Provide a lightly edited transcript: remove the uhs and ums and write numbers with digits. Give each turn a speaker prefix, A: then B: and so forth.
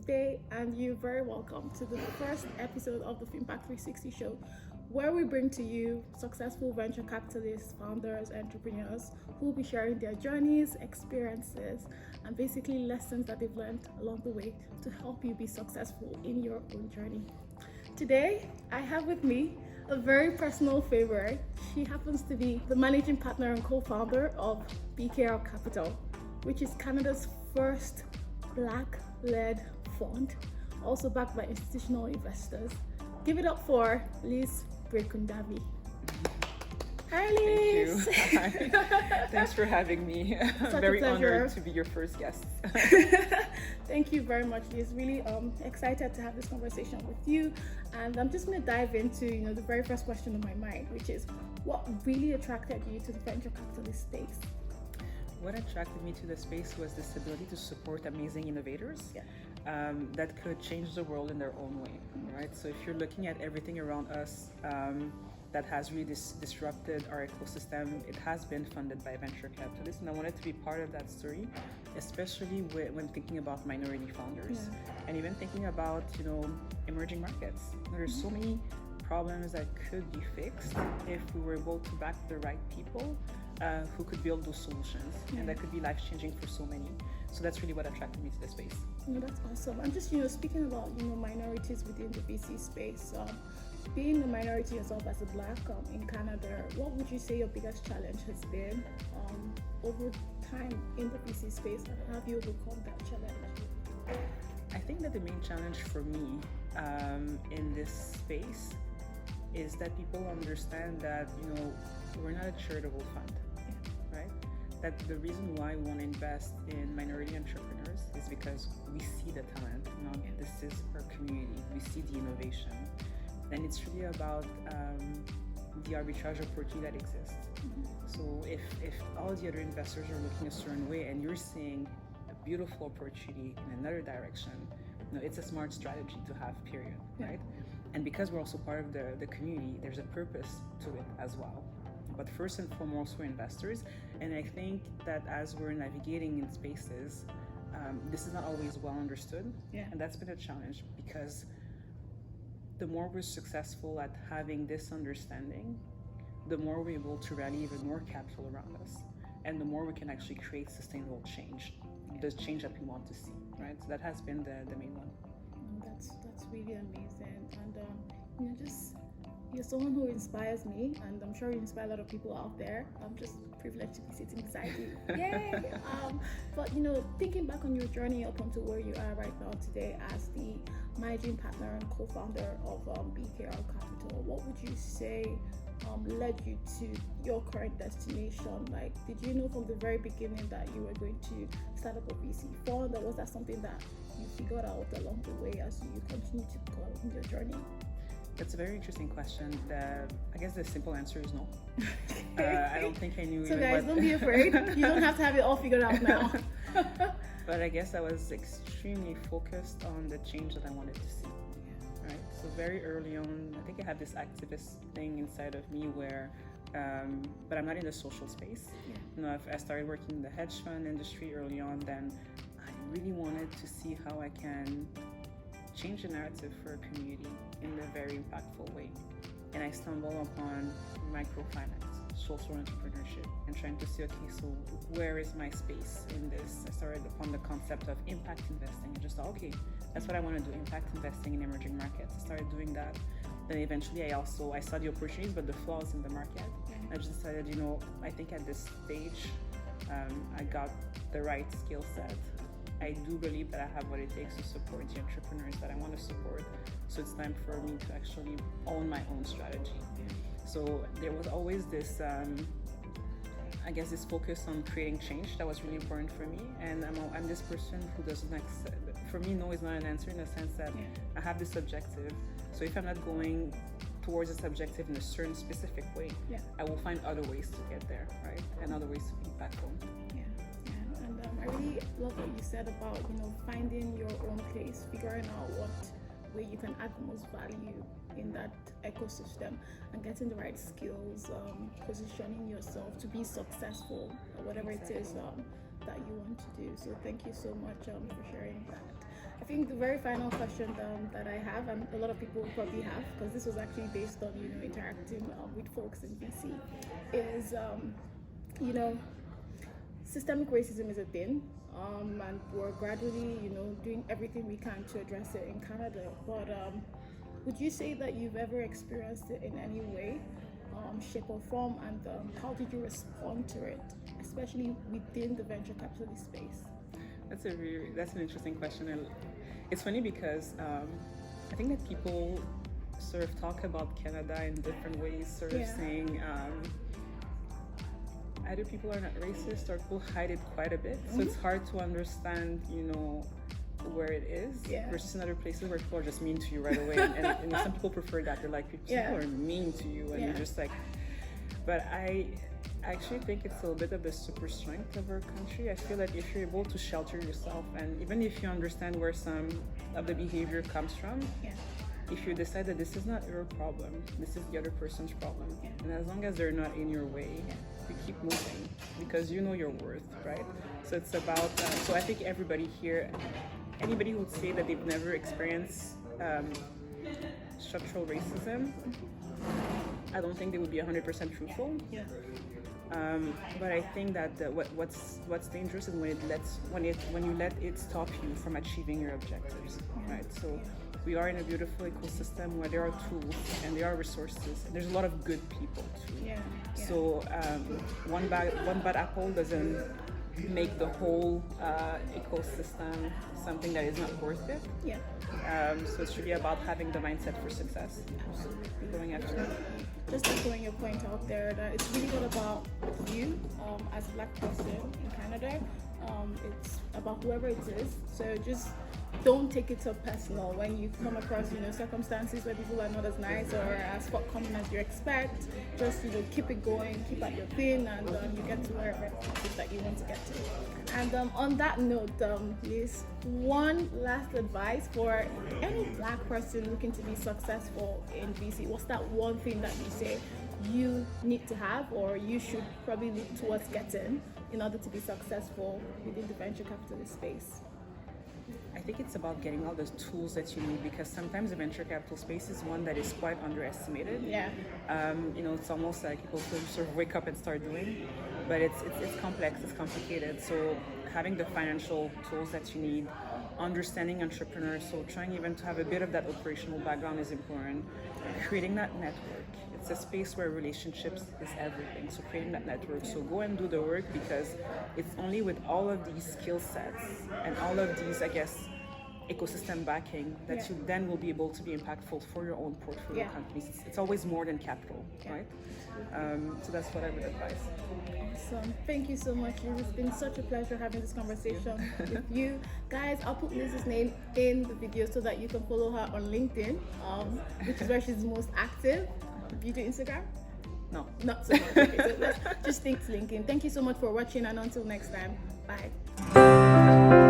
A: today, and you're very welcome to the first episode of the Finpact 360 show, where we bring to you successful venture capitalists, founders, entrepreneurs who will be sharing their journeys, experiences, and basically lessons that they've learned along the way to help you be successful in your own journey. Today, I have with me a very personal favorite. She happens to be the managing partner and co-founder of BKR Capital, which is Canada's first Black-led fund, also backed by institutional investors. Give it up for Lise Birikundavyi. Hi, Lise.
B: Thank you. Hi. Thanks for having me. I'm very honored to be your first guest.
A: Thank you very much, Lise. Really excited to have this conversation with you. And I'm just going to dive into the very first question on my mind, which is what really attracted you to the venture capitalist space?
B: What attracted me to the space was this ability to support amazing innovators that could change the world in their own way, right? So if you're looking at everything around us that has really disrupted our ecosystem, it has been funded by venture capitalists, and I wanted to be part of that story, especially when thinking about minority founders and even thinking about emerging markets. There's so many problems that could be fixed if we were able to back the right people who could build those solutions, and that could be life-changing for so many. So that's really what attracted me to the space.
A: That's awesome. And just speaking about minorities within the VC space, being a minority yourself as a Black in Canada, what would you say your biggest challenge has been over time in the VC space, and how have you overcome that challenge?
B: I think that the main challenge for me in this space is that people understand that we're not a charitable fund, right? That the reason why we want to invest in minority entrepreneurs is because we see the talent. This is our community. We see the innovation, and it's really about the arbitrage opportunity that exists. So if all the other investors are looking a certain way and you're seeing a beautiful opportunity in another direction, it's a smart strategy to have, period, right? And because we're also part of the community, there's a purpose to it as well. But first and foremost, we're investors, and I think that as we're navigating in spaces, this is not always well understood, and that's been a challenge, because the more we're successful at having this understanding, the more we're able to rally even more capital around us, and the more we can actually create sustainable change, the change that we want to see, right? So that has been the main one.
A: That's really amazing, and just you're someone who inspires me, and I'm sure you inspire a lot of people out there. I'm just privileged to be sitting beside you. Yay! But thinking back on your journey up until where you are right now today as the managing partner and co-founder of BKR Capital, what would you say led you to your current destination? Like, did you know from the very beginning that you were going to start up a VC fund, or was that something that you figured out along the way as you continue to go in your journey?
B: That's a very interesting question. I guess the simple answer is no. I don't think I knew.
A: So guys, don't be afraid. You don't have to have it all figured out now.
B: But I guess I was extremely focused on the change that I wanted to see. Right. So very early on, I think I had this activist thing inside of me where, but I'm not in the social space. I started working in the hedge fund industry early on. Then I really wanted to see how I can change the narrative for a community in a very impactful way. And I stumbled upon microfinance, social entrepreneurship, and trying to see, okay, so where is my space in this? I started upon the concept of impact investing and just thought, okay, that's what I want to do, impact investing in emerging markets. I started doing that. Then eventually I saw the opportunities, but the flaws in the market. I just decided, I think at this stage, I got the right skill set. I do believe that I have what it takes to support the entrepreneurs that I want to support. So it's time for me to actually own my own strategy. So there was always this, this focus on creating change that was really important for me. And I'm this person who doesn't for me, no is not an answer, in the sense that I have this objective. So if I'm not going towards this objective in a certain specific way, I will find other ways to get there, right? And other ways to be impactful.
A: I really love what you said about finding your own place, figuring out what way you can add the most value in that ecosystem, and getting the right skills, positioning yourself to be successful or whatever it is that you want to do. So thank you so much for sharing that. I think the very final question that I have, and a lot of people probably have, because this was actually based on interacting with folks in BC, is systemic racism is a thing, and we're gradually doing everything we can to address it in Canada. But would you say that you've ever experienced it in any way, shape or form, and how did you respond to it, especially within the venture capitalist space?
B: That's an interesting question. And it's funny because I think that people sort of talk about Canada in different ways, sort of saying either people are not racist or people hide it quite a bit. So it's hard to understand, where it is versus in other places where people are just mean to you right away. And some people prefer that. They're like, people are mean to you, and you're just like. But I actually think it's a little bit of the super strength of our country. I feel like if you're able to shelter yourself, and even if you understand where some of the behavior comes from, if you decide that this is not your problem, this is the other person's problem, and as long as they're not in your way, you keep moving because you know your worth, right? So it's about, so I think everybody here, anybody who would say that they've never experienced structural racism, I don't think they would be 100% truthful. But I think that what's dangerous is when you let it stop you from achieving your objectives, right? So we are in a beautiful ecosystem where there are tools and there are resources and there's a lot of good people too. So one bad apple doesn't make the whole ecosystem something that is not worth it. So it's really about having the mindset for success.
A: Absolutely.
B: Going after it.
A: Just throwing your point out there that it's really not about you as a Black person in Canada. It's about whoever it is. So just don't take it so personal when you come across circumstances where people are not as nice or as forthcoming as you expect. Just keep it going, keep at your thing, and you get to wherever it is that you want to get to. And on that note, Lise, one last advice for any Black person looking to be successful in BC. What's that one thing that you say you need to have, or you should probably look towards getting in order to be successful within the venture capitalist space?
B: I think it's about getting all the tools that you need, because sometimes the venture capital space is one that is quite underestimated. It's almost like people sort of wake up and start doing, but it's complex, it's complicated. So having the financial tools that you need, understanding entrepreneurs, so trying even to have a bit of that operational background is important. Creating that network. It's a space where relationships is everything. So creating that network. So go and do the work, because it's only with all of these skill sets and all of these, I guess, ecosystem backing that you then will be able to be impactful for your own portfolio companies. It's always more than capital, right? So that's what I would advise.
A: Awesome. Thank you so much, Lise. It's been such a pleasure having this conversation with you. Guys, I'll put Lise's name in the video so that you can follow her on LinkedIn, which is where she's most active. Do you do Instagram?
B: No.
A: Not so much. Okay, so let's just stick to LinkedIn. Thank you so much for watching, and until next time, bye.